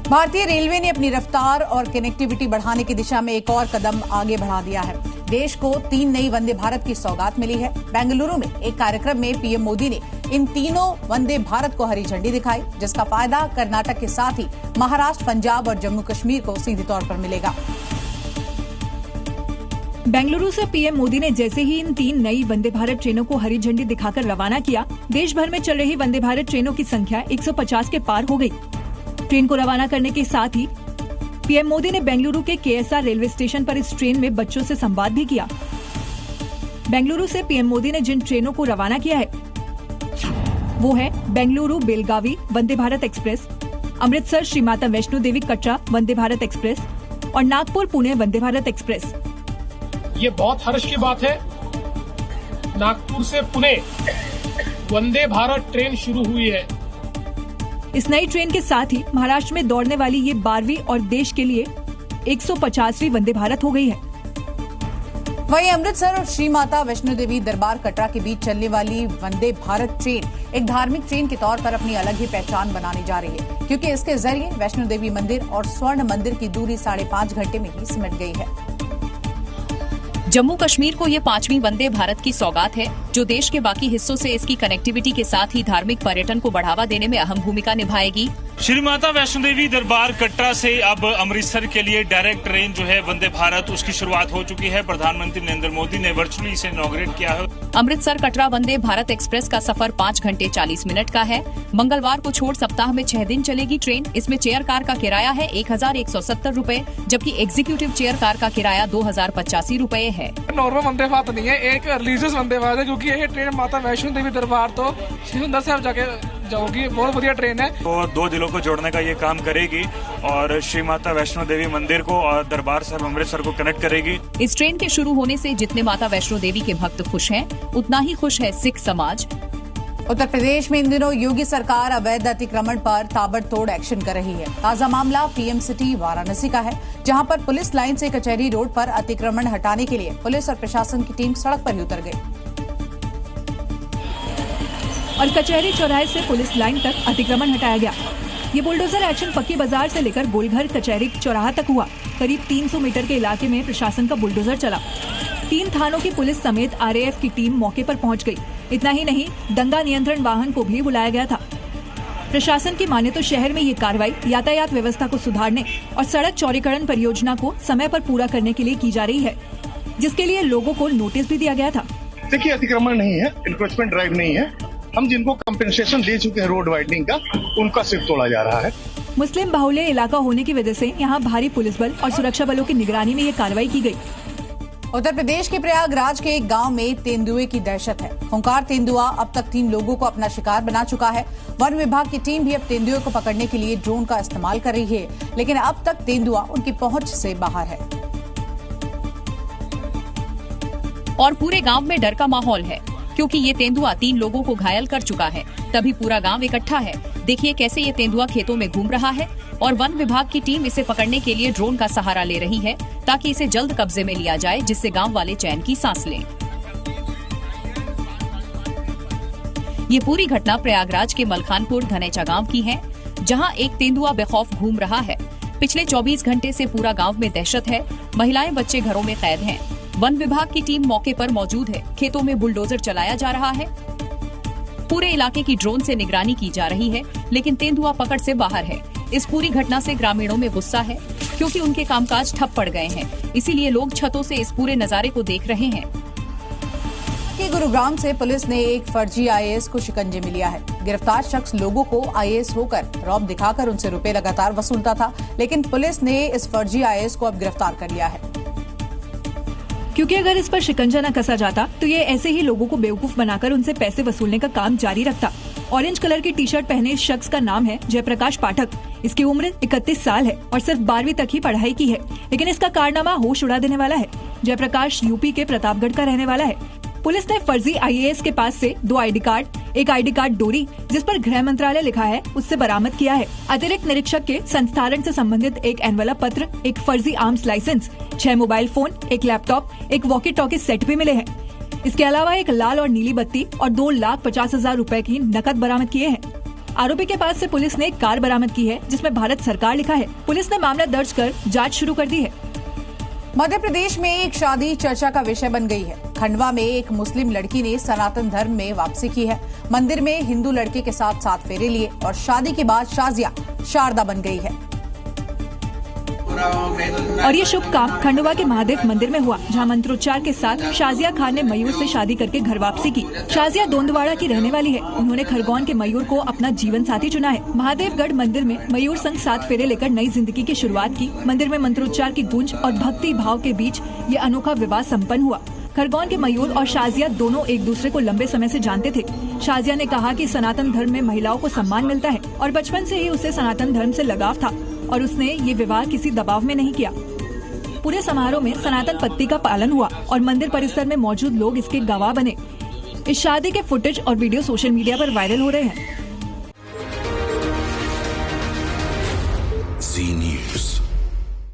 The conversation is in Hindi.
भारतीय रेलवे ने अपनी रफ्तार और कनेक्टिविटी बढ़ाने की दिशा में एक और कदम आगे बढ़ा दिया है। देश को 3 नई वंदे भारत की सौगात मिली है। बेंगलुरु में एक कार्यक्रम में पीएम मोदी ने इन तीनों वंदे भारत को हरी झंडी दिखाई, जिसका फायदा कर्नाटक के साथ ही महाराष्ट्र, पंजाब और जम्मू कश्मीर को सीधे तौर पर मिलेगा। बेंगलुरु से पीएम मोदी ने जैसे ही इन 3 नई वंदे भारत ट्रेनों को हरी झंडी दिखाकर रवाना किया, देश भर में चल रही वंदे भारत ट्रेनों की संख्या 150 के पार हो गई। ट्रेन को रवाना करने के साथ ही पीएम मोदी ने बेंगलुरु के केएसआर रेलवे स्टेशन पर इस ट्रेन में बच्चों से संवाद भी किया। बेंगलुरु से पीएम मोदी ने जिन ट्रेनों को रवाना किया है वो है बेंगलुरु बेलगावी वंदे भारत एक्सप्रेस, अमृतसर श्री माता वैष्णो देवी कटरा वंदे भारत एक्सप्रेस और नागपुर पुणे वंदे भारत एक्सप्रेस। ये बहुत हर्ष की बात है। नागपुर से पुणे वंदे भारत ट्रेन शुरू हुई है। इस नई ट्रेन के साथ ही महाराष्ट्र में दौड़ने वाली ये 12वीं और देश के लिए 150वीं वंदे भारत हो गई है। वहीं अमृतसर और श्री माता वैष्णो देवी दरबार कटरा के बीच चलने वाली वंदे भारत ट्रेन एक धार्मिक ट्रेन के तौर पर अपनी अलग ही पहचान बनाने जा रही है, क्योंकि इसके जरिए वैष्णो देवी मंदिर और स्वर्ण मंदिर की दूरी 5.5 घंटे में ही सिमट गई है। जम्मू कश्मीर को ये 5वीं वंदे भारत की सौगात है, जो देश के बाकी हिस्सों से इसकी कनेक्टिविटी के साथ ही धार्मिक पर्यटन को बढ़ावा देने में अहम भूमिका निभाएगी। श्री माता वैष्णो देवी दरबार कटरा से अब अमृतसर के लिए डायरेक्ट ट्रेन जो है वंदे भारत, उसकी शुरुआत हो चुकी है। प्रधानमंत्री नरेंद्र मोदी ने वर्चुअली इसे इनॉग्रेट किया है। अमृतसर कटरा वंदे भारत एक्सप्रेस का सफर 5 घंटे 40 मिनट का है। मंगलवार को छोड़ सप्ताह में 6 दिन चलेगी ट्रेन। इसमें चेयर कार का किराया है 1170 रूपए, जबकि एग्जीक्यूटिव चेयर कार का किराया 2085 रूपए है। नॉर्मल वंदे भारत नहीं है, एक रिलीजियस वंदे भारत है, क्योंकि ये ट्रेन माता वैष्णो देवी दरबार तो सुंदर साहब जाके जाओगी। बहुत बढ़िया ट्रेन है। तो 2 जिलों को जोड़ने का ये काम करेगी और श्री माता वैष्णो देवी मंदिर को और दरबार साहिब अमृतसर को कनेक्ट करेगी। इस ट्रेन के शुरू होने से जितने माता वैष्णो देवी के भक्त खुश हैं, उतना ही खुश है सिख समाज। उत्तर प्रदेश में इन दिनों योगी सरकार अवैध अतिक्रमण पर ताबड़तोड़ एक्शन कर रही है। ताजा मामला पीएम सिटी वाराणसी का है, जहां पर पुलिस लाइन से कचहरी रोड पर अतिक्रमण हटाने के लिए पुलिस और प्रशासन की टीम सड़क पर ही उतर गई और कचहरी चौराहे से पुलिस लाइन तक अतिक्रमण हटाया गया। ये बुलडोजर एक्शन पक्की बाजार से लेकर गोलघर कचहरी चौराहा तक हुआ। करीब 300 मीटर के इलाके में प्रशासन का बुलडोजर चला। 3 थानों की पुलिस समेत आरएएफ की टीम मौके पर पहुंच गई। इतना ही नहीं, दंगा नियंत्रण वाहन को भी बुलाया गया था। प्रशासन की माने तो शहर में ये कार्रवाई यातायात व्यवस्था को सुधारने और सड़क चौड़ीकरण परियोजना को समय पर पूरा करने के लिए की जा रही है, जिसके लिए लोगों को नोटिस भी दिया गया था। देखिए, अतिक्रमण नहीं है, इंक्रोचमेंट ड्राइव नहीं है। हम जिनको कंपेंसेशन दे चुके हैं रोड वाइडनिंग का, उनका सिर्फ तोड़ा जा रहा है। मुस्लिम बाहुल्य इलाका होने की वजह से यहाँ भारी पुलिस बल और सुरक्षा बलों की निगरानी में ये कार्रवाई की गई। उत्तर प्रदेश के प्रयागराज के एक गांव में तेंदुए की दहशत है। खूंखार तेंदुआ अब तक 3 लोगों को अपना शिकार बना चुका है। वन विभाग की टीम भी अब तेंदुए को पकड़ने के लिए ड्रोन का इस्तेमाल कर रही है, लेकिन अब तक तेंदुआ उनकी पहुंच से बाहर है और पूरे गांव में डर का माहौल है, क्योंकि ये तेंदुआ 3 लोगों को घायल कर चुका है। तभी पूरा गांव इकट्ठा है। देखिए कैसे ये तेंदुआ खेतों में घूम रहा है और वन विभाग की टीम इसे पकड़ने के लिए ड्रोन का सहारा ले रही है, ताकि इसे जल्द कब्जे में लिया जाए, जिससे गांव वाले चैन की सांस लें। ये पूरी घटना प्रयागराज के मलखानपुर धनेचा गांव की है, जहां एक तेंदुआ बेखौफ घूम रहा है। पिछले 24 घंटे से पूरा गांव में दहशत है। महिलाएं, बच्चे घरों में कैद हैं। वन विभाग की टीम मौके पर मौजूद है। खेतों में बुलडोजर चलाया जा रहा है। पूरे इलाके की ड्रोन से निगरानी की जा रही है, लेकिन तेंदुआ पकड़ से बाहर है। इस पूरी घटना से ग्रामीणों में गुस्सा है, क्योंकि उनके कामकाज ठप पड़ गए हैं। इसीलिए लोग छतों से इस पूरे नजारे को देख रहे हैं। गुरुग्राम से पुलिस ने एक फर्जी आईएएस को शिकंजे में लिया है। गिरफ्तार शख्स लोगों को आईएएस होकर रौब दिखाकर उनसे रुपए लगातार वसूलता था, लेकिन पुलिस ने इस फर्जी आईएएस को अब गिरफ्तार कर लिया है, क्योंकि अगर इस पर शिकंजा न कसा जाता तो ये ऐसे ही लोगों को बेवकूफ बनाकर उनसे पैसे वसूलने का काम जारी रखता। ऑरेंज कलर की टी-शर्ट पहने इस शख्स का नाम है जयप्रकाश पाठक। इसकी उम्र 31 साल है और सिर्फ 12वीं तक ही पढ़ाई की है, लेकिन इसका कारनामा होश उड़ा देने वाला है। जयप्रकाश यूपी के प्रतापगढ़ का रहने वाला है। पुलिस ने फर्जी आईएएस के पास से 2 आईडी कार्ड, एक आईडी कार्ड डोरी जिस पर गृह मंत्रालय लिखा है, उससे बरामद किया है। अतिरिक्त निरीक्षक के संस्थान से संबंधित एक एनवेलप पत्र, एक फर्जी आर्म्स लाइसेंस, 6 मोबाइल फोन, एक लैपटॉप, एक वॉकी टॉकी सेट भी मिले हैं। इसके अलावा एक लाल और नीली बत्ती और 2,50,000 रूपए की नकद बरामद किए हैं। आरोपी के पास से पुलिस ने एक कार बरामद की है जिसमें भारत सरकार लिखा है। पुलिस ने मामला दर्ज कर जांच शुरू कर दी है। मध्य प्रदेश में एक शादी चर्चा का विषय बन गई है। खंडवा में एक मुस्लिम लड़की ने सनातन धर्म में वापसी की है। मंदिर में हिंदू लड़के के साथ 7 फेरे लिए और शादी के बाद शाजिया शारदा बन गई है। और ये शुभ काम खंडवा के महादेव मंदिर में हुआ, जहां मंत्रोच्चार के साथ शाजिया खान ने मयूर से शादी करके घर वापसी की। शाजिया दोंदवाड़ा की रहने वाली है। उन्होंने खरगोन के मयूर को अपना जीवन साथी चुना है। महादेवगढ़ मंदिर में मयूर संग 7 फेरे लेकर नई जिंदगी की शुरुआत की। मंदिर में मंत्रोच्चार की गूंज और भक्ति भाव के बीच ये अनोखा विवाह संपन्न हुआ। खरगोन के मयूर और शाजिया दोनों एक दूसरे को लंबे समय से जानते थे। शाजिया ने कहा कि सनातन धर्म में महिलाओं को सम्मान मिलता है और बचपन से ही उसे सनातन धर्म से लगाव था और उसने ये विवाह किसी दबाव में नहीं किया। पूरे समारोह में सनातन पद्धति का पालन हुआ और मंदिर परिसर में मौजूद लोग इसके गवाह बने। इस शादी के फुटेज और वीडियो सोशल मीडिया पर वायरल हो रहे हैं। Zee News।